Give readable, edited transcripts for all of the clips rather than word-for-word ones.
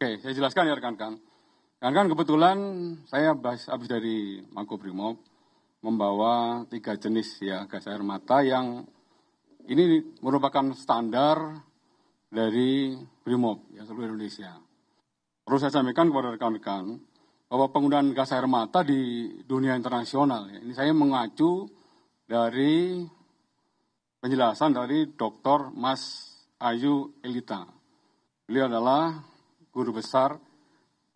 Oke, saya jelaskan ya rekan-rekan. Rekan-rekan, kebetulan saya habis dari Makobrimob membawa 3 jenis ya gas air mata yang ini merupakan standar dari Brimob ya seluruh Indonesia. Perlu saya sampaikan kepada rekan-rekan bahwa penggunaan gas air mata di dunia internasional, ya, ini saya mengacu dari penjelasan dari Dr. Mas Ayu Elita. Beliau adalah guru besar,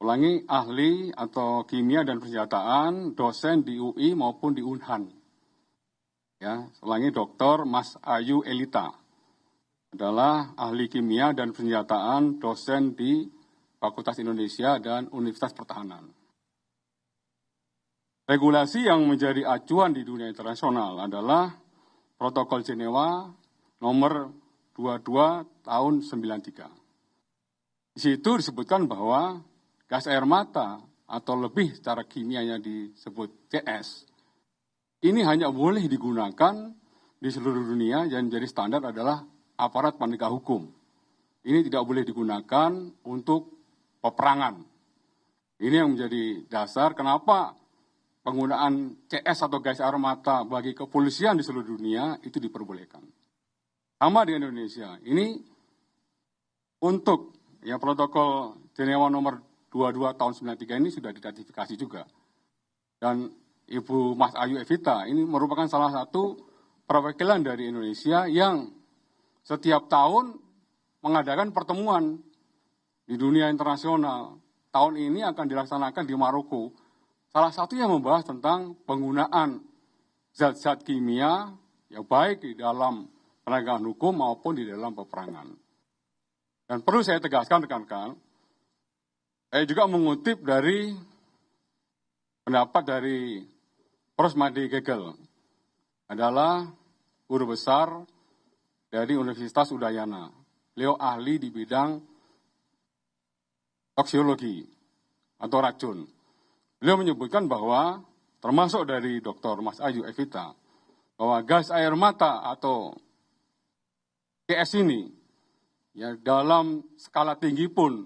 ahli atau kimia dan persenjataan, dosen di UI maupun di Unhan. Ya, Dr. Mas Ayu Elita adalah ahli kimia dan persenjataan, dosen di Fakultas Indonesia dan Universitas Pertahanan. Regulasi yang menjadi acuan di dunia internasional adalah Protokol Jenewa nomor 22 tahun 93. Di situ disebutkan bahwa gas air mata atau lebih secara kimianya disebut CS, ini hanya boleh digunakan di seluruh dunia yang menjadi standar adalah aparat penegak hukum. Ini tidak boleh digunakan untuk peperangan. Ini yang menjadi dasar kenapa penggunaan CS atau gas air mata bagi kepolisian di seluruh dunia itu diperbolehkan. Sama di Indonesia, ini untuk ya protokol Jenewa nomor 22 tahun 93 ini sudah diratifikasi juga. Dan Ibu Mas Ayu Evita ini merupakan salah satu perwakilan dari Indonesia yang setiap tahun mengadakan pertemuan di dunia internasional. Tahun ini akan dilaksanakan di Maroko. Salah satunya membahas tentang penggunaan zat-zat kimia yang baik di dalam penegakan hukum maupun di dalam peperangan. Dan perlu saya tegaskan rekan-rekan, saya juga mengutip dari pendapat dari Prof. Made Gegel, adalah guru besar dari Universitas Udayana. Beliau ahli di bidang toksiologi atau racun. Beliau menyebutkan bahwa, termasuk dari Dr. Mas Ayu Evita, bahwa gas air mata atau CS ini ya dalam skala tinggi pun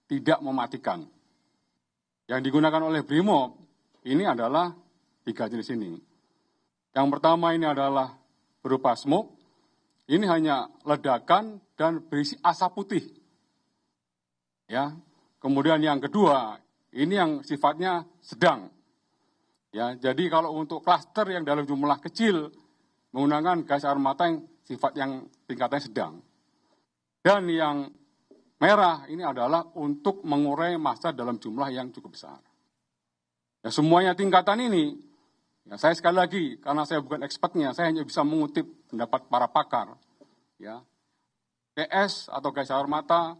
tidak mematikan. Yang digunakan oleh Brimob ini adalah 3 jenis ini. Yang pertama ini adalah berupa smoke, ini hanya ledakan dan berisi asap putih. Ya. Kemudian yang kedua, ini yang sifatnya sedang. Ya, jadi kalau untuk klaster yang dalam jumlah kecil menggunakan gas air mata yang sifat yang tingkatnya sedang. Dan yang merah ini adalah untuk mengurai massa dalam jumlah yang cukup besar. Ya, semuanya tingkatan ini, ya saya sekali lagi, karena saya bukan expertnya, saya hanya bisa mengutip pendapat para pakar. Ya, CS atau gas air mata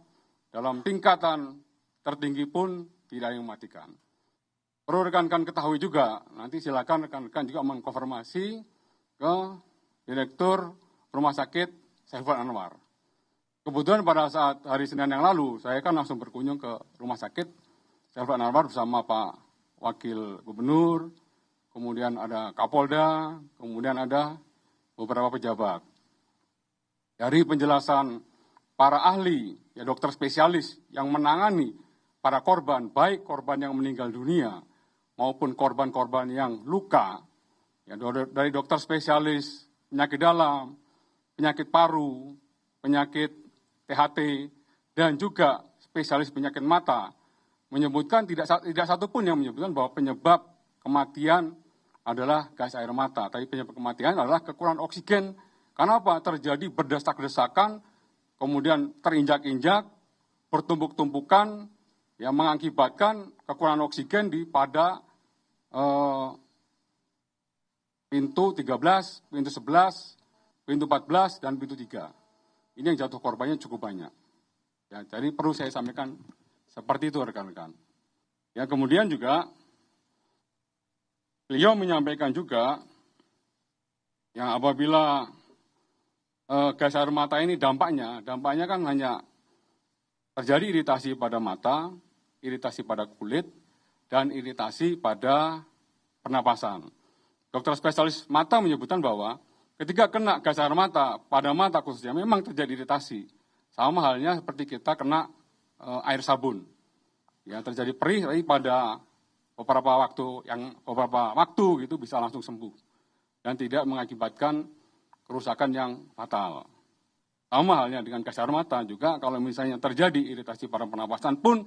dalam tingkatan tertinggi pun tidak mematikan. Perlu rekan-rekan ketahui juga, nanti silakan rekan-rekan juga mengkonfirmasi ke Direktur Rumah Sakit Saiful Anwar. Kebetulan pada saat hari Senin yang lalu, saya kan langsung berkunjung ke Rumah Sakit Saiful Anwar bersama Pak Wakil Gubernur, kemudian ada Kapolda, kemudian ada beberapa pejabat. Dari penjelasan para ahli, ya dokter spesialis yang menangani para korban, baik korban yang meninggal dunia maupun korban-korban yang luka, ya dari dokter spesialis penyakit dalam, penyakit paru, penyakit THT, dan juga spesialis penyakit mata, menyebutkan tidak satu pun yang menyebutkan bahwa penyebab kematian adalah gas air mata. Tapi penyebab kematian adalah kekurangan oksigen. Kenapa? Terjadi berdesak-desakan, kemudian terinjak-injak, bertumpuk-tumpukan, yang mengakibatkan kekurangan oksigen pada pintu 13, pintu 11, pintu 14, dan pintu 3. Ini yang jatuh korbannya cukup banyak. Ya, jadi perlu saya sampaikan seperti itu rekan-rekan. Ya, kemudian juga beliau menyampaikan juga yang apabila gas air mata ini dampaknya kan hanya terjadi iritasi pada mata, iritasi pada kulit, dan iritasi pada pernapasan. Dokter spesialis mata menyebutkan bahwa ketika kena gas air mata, pada mata khususnya memang terjadi iritasi. Sama halnya seperti kita kena air sabun. Ya, terjadi perih tapi pada beberapa waktu gitu bisa langsung sembuh dan tidak mengakibatkan kerusakan yang fatal. Sama halnya dengan gas air mata juga, kalau misalnya terjadi iritasi pada pernapasan pun,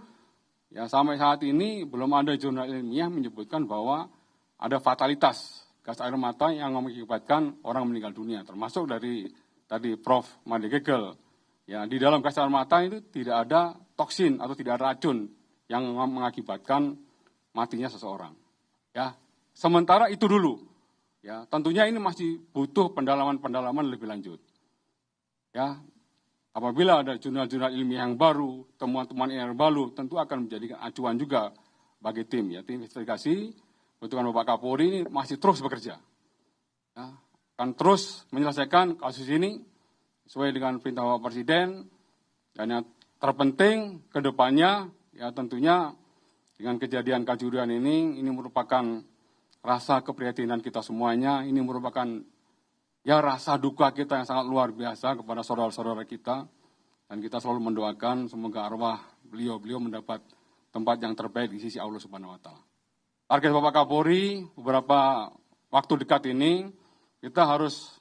ya sampai saat ini belum ada jurnal ilmiah menyebutkan bahwa ada fatalitas gas air mata yang mengakibatkan orang meninggal dunia, termasuk dari tadi Prof. Madegegel. Ya, di dalam gas air mata itu tidak ada toksin atau tidak ada racun yang mengakibatkan matinya seseorang. Ya, sementara itu dulu. Ya, tentunya ini masih butuh pendalaman lebih lanjut. Ya, apabila ada jurnal-jurnal ilmiah yang baru, temuan-temuan yang baru, tentu akan menjadikan acuan juga bagi tim. Ya, tim investigasi, bentukan Bapak Kapolri ini masih terus bekerja. Ya, akan terus menyelesaikan kasus ini sesuai dengan perintah Bapak Presiden. Dan yang terpenting ke depannya, ya tentunya dengan kejadian Kanjuruhan ini merupakan rasa keprihatinan kita semuanya, ini merupakan ya rasa duka kita yang sangat luar biasa kepada saudara-saudara kita, dan kita selalu mendoakan semoga arwah beliau mendapat tempat yang terbaik di sisi Allah Subhanahu wa Ta'ala. Target Bapak Kapolri beberapa waktu dekat ini kita harus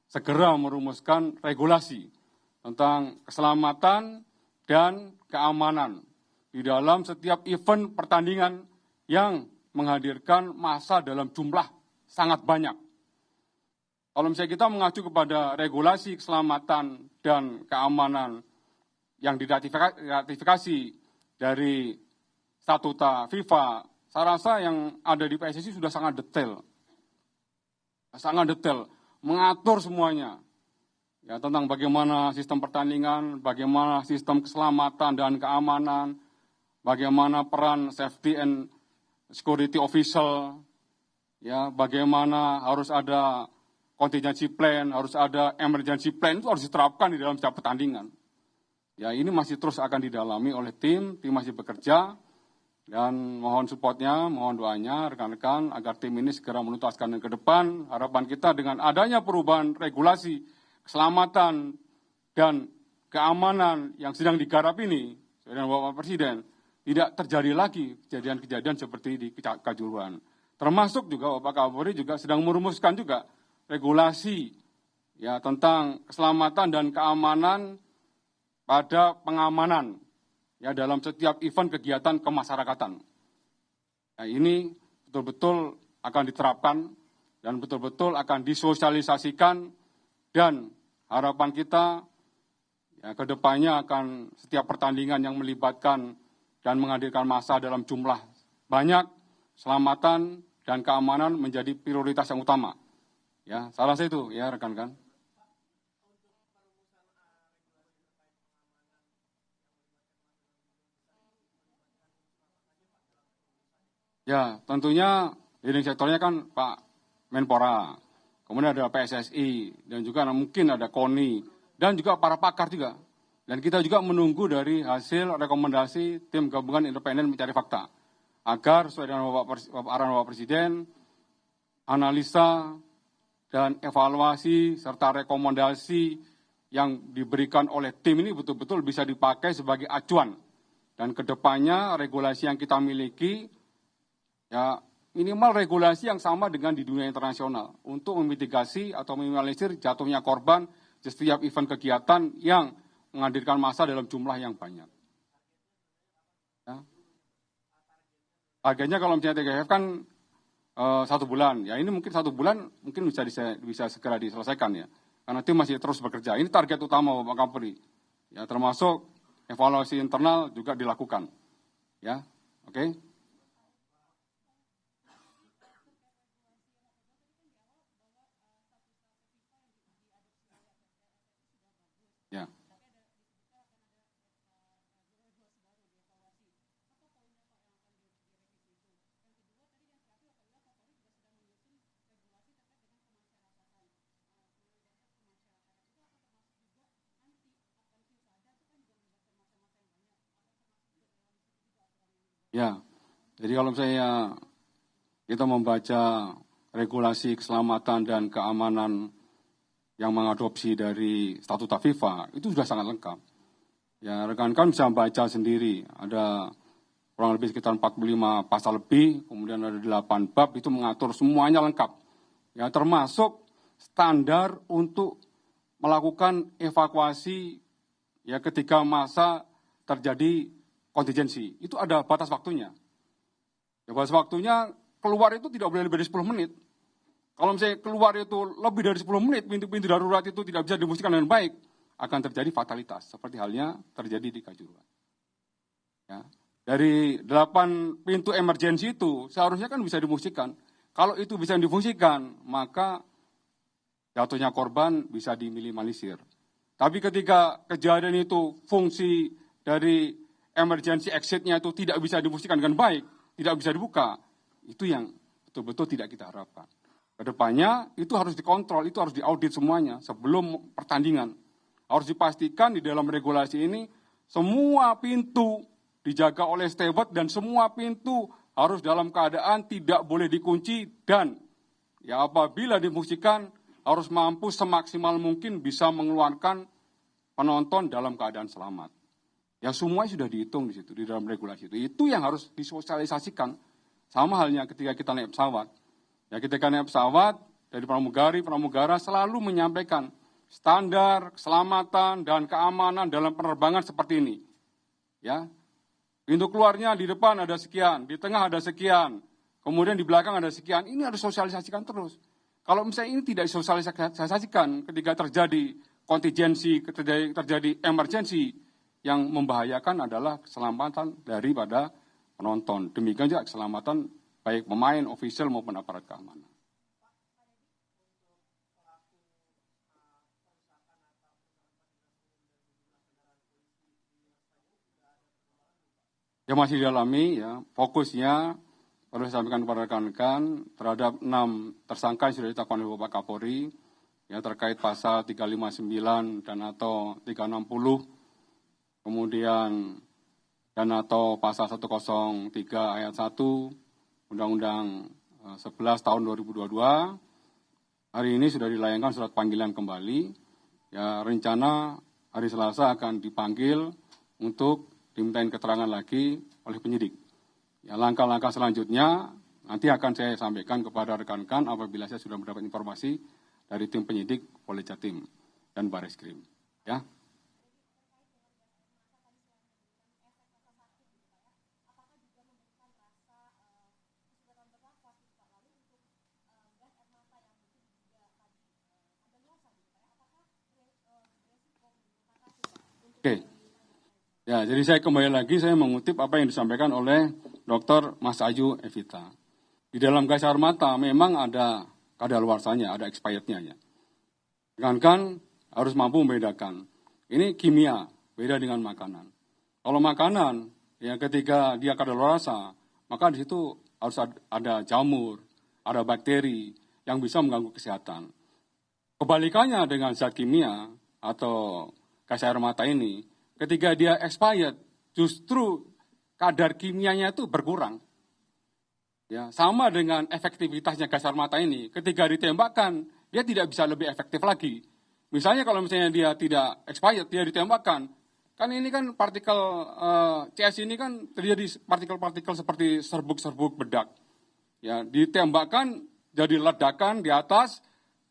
segera merumuskan regulasi tentang keselamatan dan keamanan di dalam setiap event pertandingan yang menghadirkan massa dalam jumlah sangat banyak. Kalau misalnya kita mengacu kepada regulasi keselamatan dan keamanan yang diratifikasi dari statuta FIFA, saya rasa yang ada di PSSI sudah sangat detail mengatur semuanya. Ya, tentang bagaimana sistem pertandingan, bagaimana sistem keselamatan dan keamanan, bagaimana peran safety and security official, ya, bagaimana harus ada contingency plan, harus ada emergency plan, itu harus diterapkan di dalam setiap pertandingan. Ya, ini masih terus akan didalami oleh tim masih bekerja, dan mohon supportnya, mohon doanya rekan-rekan agar tim ini segera menuntaskan ke depan. Harapan kita dengan adanya perubahan regulasi keselamatan dan keamanan yang sedang digarap ini, dengan Bapak Presiden, tidak terjadi lagi kejadian-kejadian seperti di Kanjuruhan. Termasuk juga Bapak Kapolri juga sedang merumuskan juga regulasi ya tentang keselamatan dan keamanan pada pengamanan ya dalam setiap event kegiatan kemasyarakatan. Nah, ini betul-betul akan diterapkan dan betul-betul akan disosialisasikan, dan harapan kita ya ke depannya akan setiap pertandingan yang melibatkan dan menghadirkan massa dalam jumlah banyak, keselamatan dan keamanan menjadi prioritas yang utama. Ya, salah satu ya rekan-rekan. Ya, tentunya leading sektornya kan Pak Menpora, kemudian ada PSSI, dan juga mungkin ada KONI, dan juga para pakar juga. Dan kita juga menunggu dari hasil rekomendasi tim gabungan independen mencari fakta. Agar sesuai dengan arahan Bapak Presiden, analisa dan evaluasi serta rekomendasi yang diberikan oleh tim ini betul-betul bisa dipakai sebagai acuan. Dan kedepannya regulasi yang kita miliki, ya minimal regulasi yang sama dengan di dunia internasional untuk memitigasi atau meminimalisir jatuhnya korban di setiap event kegiatan yang menghadirkan massa dalam jumlah yang banyak. Ya. Harganya kalau misalnya TGF kan 1 bulan, ya ini mungkin 1 bulan mungkin bisa segera diselesaikan ya, karena tim masih terus bekerja. Ini target utama Bapak Kapolri, ya termasuk evaluasi internal juga dilakukan, ya, oke. Ya. Ya, jadi kalau misalnya kita membaca regulasi keselamatan dan keamanan yang mengadopsi dari statuta FIFA, itu sudah sangat lengkap. Ya, rekan-rekan bisa baca sendiri, ada kurang lebih sekitar 45 pasal lebih, kemudian ada 8 bab, itu mengatur semuanya lengkap. Ya, termasuk standar untuk melakukan evakuasi ya ketika masa terjadi kontingensi. Itu ada batas waktunya. Ya, batas waktunya keluar itu tidak boleh lebih dari 10 menit. Kalau misalnya keluar itu lebih dari 10 menit, pintu-pintu darurat itu tidak bisa difungsikan dengan baik, akan terjadi fatalitas, seperti halnya terjadi di Kanjuruhan. Ya. Dari 8 pintu emergensi itu, seharusnya kan bisa difungsikan. Kalau itu bisa difungsikan, maka jatuhnya korban bisa diminimalisir. Tapi ketika kejadian itu fungsi dari emergency exit-nya itu tidak bisa difungsikan dengan baik, tidak bisa dibuka, itu yang betul-betul tidak kita harapkan. Kedepannya itu harus dikontrol, itu harus diaudit semuanya sebelum pertandingan. Harus dipastikan di dalam regulasi ini semua pintu dijaga oleh steward dan semua pintu harus dalam keadaan tidak boleh dikunci dan ya apabila difungsikan harus mampu semaksimal mungkin bisa mengeluarkan penonton dalam keadaan selamat. Ya semua sudah dihitung di situ di dalam regulasi itu. Itu yang harus disosialisasikan. Sama halnya ketika kita naik pesawat. Ya ketika naik pesawat dari pramugara selalu menyampaikan standar keselamatan dan keamanan dalam penerbangan seperti ini. Ya. Pintu keluarnya di depan ada sekian, di tengah ada sekian, kemudian di belakang ada sekian. Ini harus sosialisasikan terus. Kalau misalnya ini tidak disosialisasikan ketika terjadi kontingensi, terjadi emergency, yang membahayakan adalah keselamatan daripada penonton. Demikian juga keselamatan baik pemain, official maupun aparat keamanan. Ya masih didalami ya, fokusnya perlu saya sampaikan kepada rekan-rekan terhadap 6 tersangka yang sudah ditetapkan oleh Bapak Kapolri ya terkait pasal 359 dan atau 360, kemudian dan atau pasal 103 ayat 1 Undang-Undang 11 tahun 2022. Hari ini sudah dilayangkan surat panggilan kembali. Ya rencana hari Selasa akan dipanggil untuk dimintain keterangan lagi oleh penyidik. Ya, langkah-langkah selanjutnya nanti akan saya sampaikan kepada rekan-rekan apabila saya sudah mendapat informasi dari tim penyidik Polda Jatim dan Bareskrim. Ya. Oke. Ya, jadi saya kembali lagi, saya mengutip apa yang disampaikan oleh Dr. Mas Ayu Evita. Di dalam gas air mata memang ada kadaluarsanya, ada expirednya ya. Kan harus mampu membedakan. Ini kimia, beda dengan makanan. Kalau makanan, ya ketika dia kadaluarsa, maka di situ harus ada jamur, ada bakteri yang bisa mengganggu kesehatan. Kebalikannya dengan zat kimia atau gas air mata ini, ketika dia expired, justru kadar kimianya itu berkurang. Ya, sama dengan efektivitasnya gas air mata ini, ketika ditembakkan, dia tidak bisa lebih efektif lagi. Misalnya kalau misalnya dia tidak expired, dia ditembakkan, kan ini kan partikel CS ini kan terjadi partikel-partikel seperti serbuk-serbuk bedak. Ya, ditembakkan jadi ledakan di atas.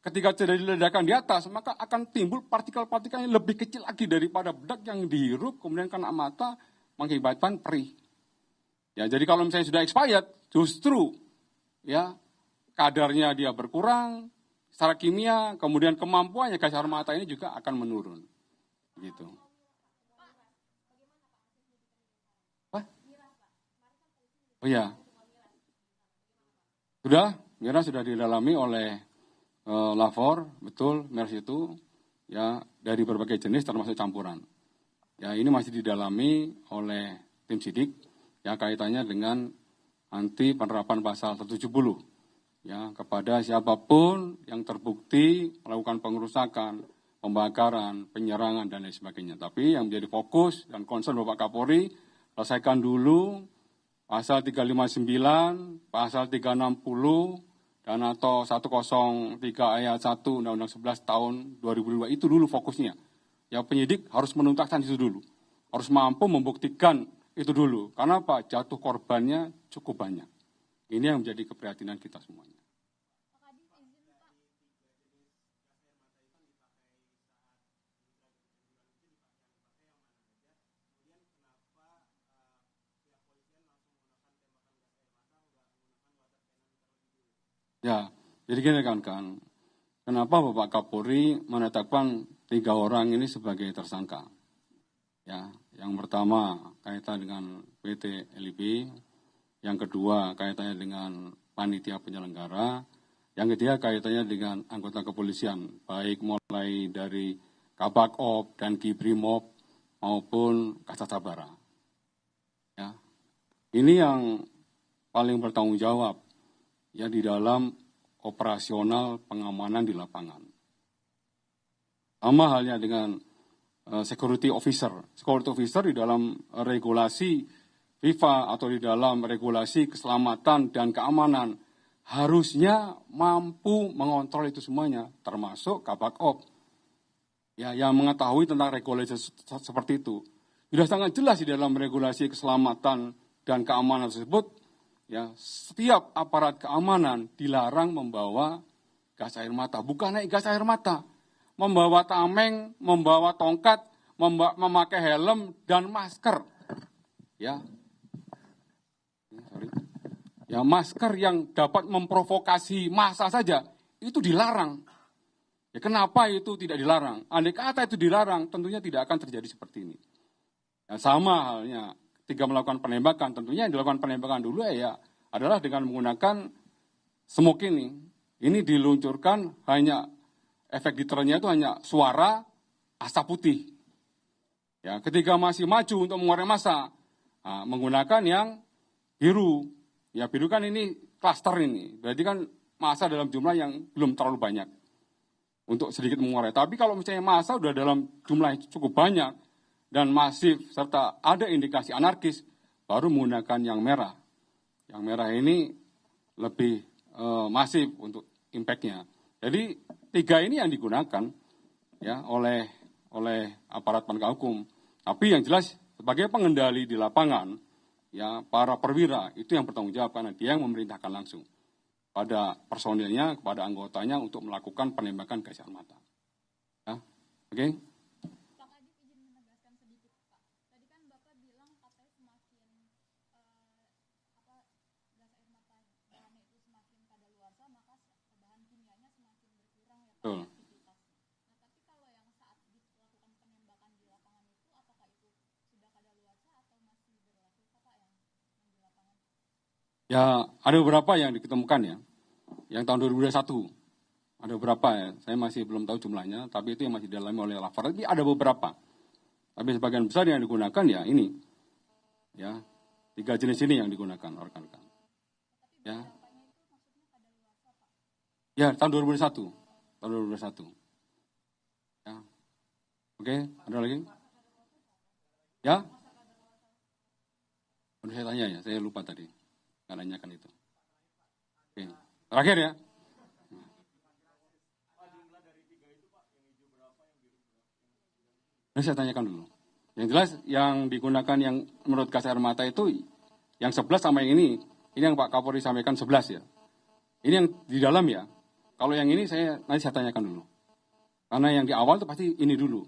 Ketika terjadi ledakan di atas, maka akan timbul partikel-partikel yang lebih kecil lagi daripada bedak yang dihirup, kemudian kena mata, mengakibatkan perih. Ya, jadi kalau misalnya sudah expired, justru ya kadarnya dia berkurang secara kimia, kemudian kemampuannya gas air mata ini juga akan menurun. Gitu. Apa? Oh ya. Sudah didalami oleh Lafor, betul, MERS itu ya dari berbagai jenis termasuk campuran. Ya ini masih didalami oleh tim sidik ya kaitannya dengan anti penerapan pasal 170 ya kepada siapapun yang terbukti melakukan pengerusakan, pembakaran, penyerangan dan lain sebagainya. Tapi yang menjadi fokus dan concern Bapak Kapolri selesaikan dulu pasal 359, pasal 360 dan atau 103 ayat 1 Undang-Undang 11 tahun 2002 itu dulu fokusnya. Ya penyidik harus menuntaskan itu dulu. harus mampu membuktikan itu dulu. Karena apa? Jatuh korbannya cukup banyak. Ini yang menjadi keprihatinan kita semuanya. Ya, jadi gini kan. Kenapa Bapak Kapolri menetapkan 3 orang ini sebagai tersangka? Ya, yang pertama kaitan dengan PT LIB, yang kedua kaitannya dengan panitia penyelenggara, yang ketiga kaitannya dengan anggota kepolisian, baik mulai dari Kabak-Op dan Kibrimob maupun Kasat Sabara. Ya, ini yang paling bertanggung jawab ya di dalam operasional pengamanan di lapangan. Sama halnya dengan security officer. Security officer di dalam regulasi FIFA atau di dalam regulasi keselamatan dan keamanan harusnya mampu mengontrol itu semuanya, termasuk Kabak-Op. Ya, yang mengetahui tentang regulasi seperti itu. Sudah sangat jelas di dalam regulasi keselamatan dan keamanan tersebut. Ya, setiap aparat keamanan dilarang membawa gas air mata. Bukan naik gas air mata, membawa tameng, membawa tongkat, memakai helm dan masker. Ya, ya masker yang dapat memprovokasi massa saja itu dilarang. Ya, kenapa itu tidak dilarang? Andai kata itu dilarang, tentunya tidak akan terjadi seperti ini. Ya, sama halnya ketika melakukan penembakan, tentunya yang dilakukan penembakan dulu ya adalah dengan menggunakan smoke ini. Ini diluncurkan hanya efek deternya itu hanya suara asap putih. Ya, ketika masih maju untuk mengurai massa, menggunakan yang biru. Ya, biru kan ini klaster ini. Berarti kan massa dalam jumlah yang belum terlalu banyak untuk sedikit mengurai. Tapi kalau misalnya massa sudah dalam jumlah yang cukup banyak dan masif serta ada indikasi anarkis, baru menggunakan yang merah. Yang merah ini lebih masif untuk impact-nya. Jadi 3 ini yang digunakan ya oleh aparat penegak hukum. Tapi yang jelas sebagai pengendali di lapangan, ya para perwira itu yang bertanggung jawab karena dia yang memerintahkan langsung pada personilnya, kepada anggotanya untuk melakukan penembakan gas air mata. Ya, oke? Betul. Ya, ada beberapa yang diketemukan ya. Yang tahun 2021. Ada beberapa ya, saya masih belum tahu jumlahnya, tapi itu yang masih didalami oleh Lavar. Tapi ada beberapa. Tapi sebagian besar yang digunakan ya ini. Ya, 3 jenis ini yang digunakan rekan-rekan. Ya. Ya, tahun 2021. Tahun 2021. Ya. Oke, ada lagi? Ya? Udah saya tanya ya, saya lupa tadi. Nggak nanyakan itu. Oke. Terakhir ya. Ini saya tanyakan dulu. Yang jelas yang digunakan yang menurut gas air mata itu yang 11 sama yang ini yang Pak Kapolri sampaikan 11 ya. Ini yang di dalam ya. Kalau yang ini nanti saya tanyakan dulu. Karena yang di awal itu pasti ini dulu.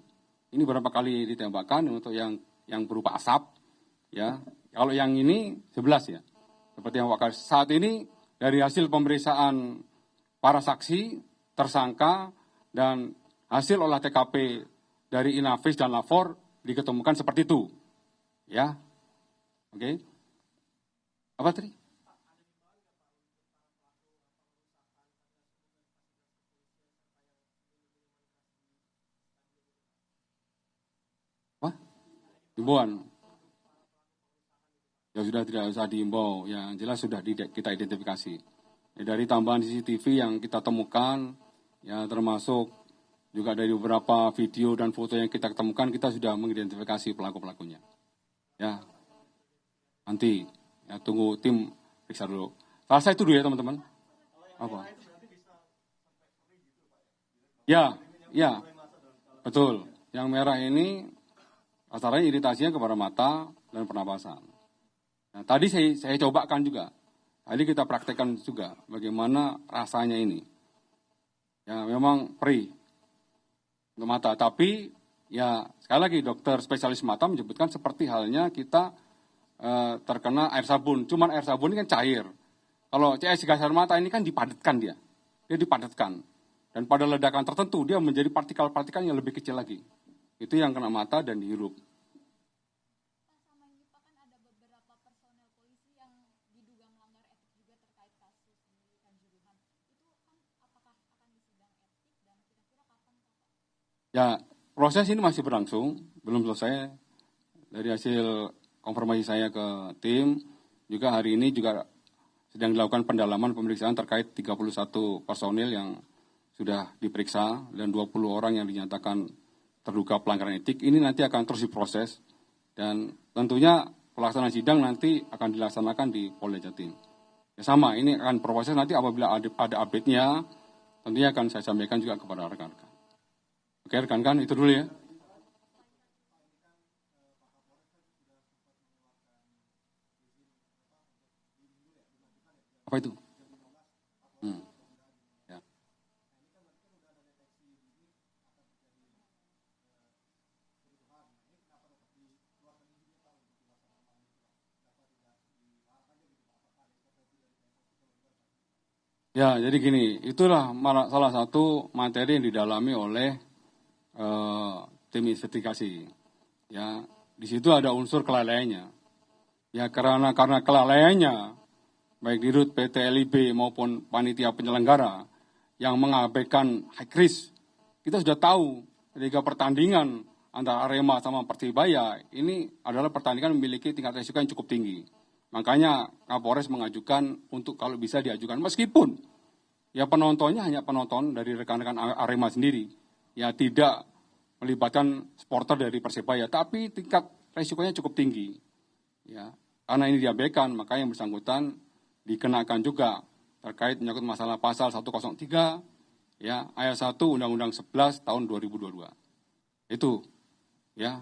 Ini berapa kali ditembakkan untuk yang berupa asap ya. Kalau yang ini 11 ya. Seperti yang Pak saat ini dari hasil pemeriksaan para saksi, tersangka dan hasil olah TKP dari Inavis dan Lafor diketemukan seperti itu. Ya. Oke. Apa tadi? Apa? Himbauan. Ya sudah tidak usah diimbau, yang jelas sudah kita identifikasi. Ya, dari tambahan CCTV yang kita temukan, ya termasuk juga dari beberapa video dan foto yang kita temukan, kita sudah mengidentifikasi pelaku-pelakunya. Ya, nanti ya tunggu tim periksa dulu. Selesai itu dulu ya teman-teman. Apa? Ya, betul. Yang merah ini Asalnya iritasinya kepada mata dan pernapasan. Nah, tadi saya cobakan juga. Tadi kita praktekkan juga bagaimana rasanya ini. Ya, memang perih untuk mata. Tapi ya sekali lagi dokter spesialis mata menyebutkan seperti halnya kita terkena air sabun. Cuman air sabun ini kan cair. Kalau CS gas air mata ini kan dipadatkan dia. Dia dipadatkan. Dan pada ledakan tertentu dia menjadi partikel-partikel yang lebih kecil lagi. Itu yang kena mata dan dihirup. Sama ini Pak, kan ada beberapa personel polisi yang diduga melanggar etik juga terkait kasus ini Kanjuruhan. Itu kan apakah akan disidang etik dan kira-kira kapan Pak? Ya, proses ini masih berlangsung, belum selesai. Dari hasil konfirmasi saya ke tim, juga hari ini juga sedang dilakukan pendalaman pemeriksaan terkait 31 personil yang sudah diperiksa dan 20 orang yang dinyatakan terduga pelanggaran etik. Ini nanti akan terus diproses dan tentunya pelaksanaan sidang nanti akan dilaksanakan di Polda Jatim. Ya sama, ini akan proses nanti apabila ada update-nya, tentunya akan saya sampaikan juga kepada rekan-rekan. Oke, rekan-rekan, itu dulu ya. Apa itu? Ya. Ya, jadi gini, itulah salah satu materi yang didalami oleh tim investigasi. Ya, di situ ada unsur kelalaiannya. Ya, karena kelalaiannya, baik di RUT PT LIB maupun panitia penyelenggara yang mengabaikan high risk. Kita sudah tahu ketika pertandingan antara Arema sama Persibaya ini adalah pertandingan memiliki tingkat risiko yang cukup tinggi. Makanya Kapolres mengajukan untuk kalau bisa diajukan meskipun ya penontonnya hanya penonton dari rekan-rekan Arema sendiri. Ya tidak melibatkan supporter dari Persibaya, tapi tingkat risikonya cukup tinggi. Ya, karena ini diabaikan, maka yang bersangkutan dikenakan juga terkait menyangkut masalah pasal 103 ya ayat 1 Undang-Undang 11 tahun 2022. Itu ya